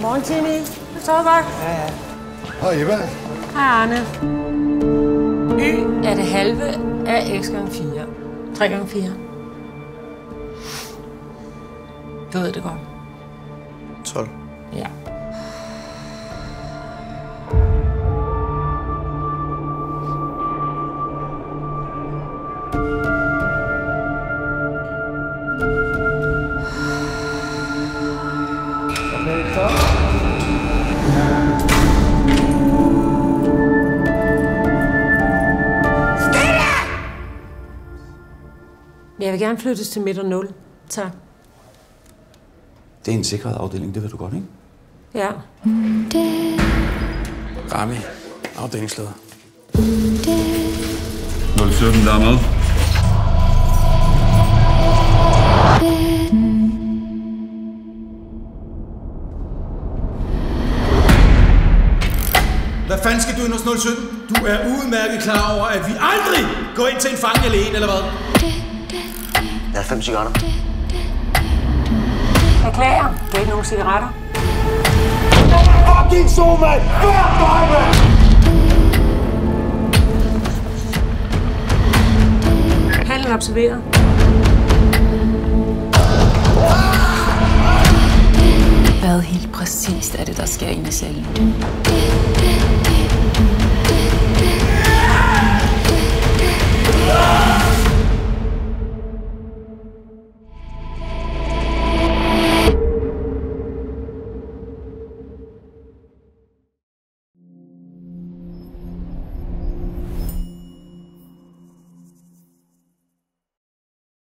Morgen, Timmy. Det står godt. Ja. Hej, Eva. Hej, Arne. Y er det halve af x gange 4. 3 gange 4. Du ved det godt. 12. Ja. Okay, så. Jeg vil gerne flyttes til midt og 0. Tak. Det er en sikret afdeling, det ved du godt, ikke? Ja. Rami, afdelingsleder. 017, der er med. Hvad fanden skal du ind hos 017? Du er udmærket klar over, at vi aldrig går ind til en fange alene, eller hvad? Jeg har 5 cigaretter. Beklager. Du har ikke nogen cigaretter. Fucking så, mand! Handel observeret. Hvad helt præcist er det, der sker inde i cellen?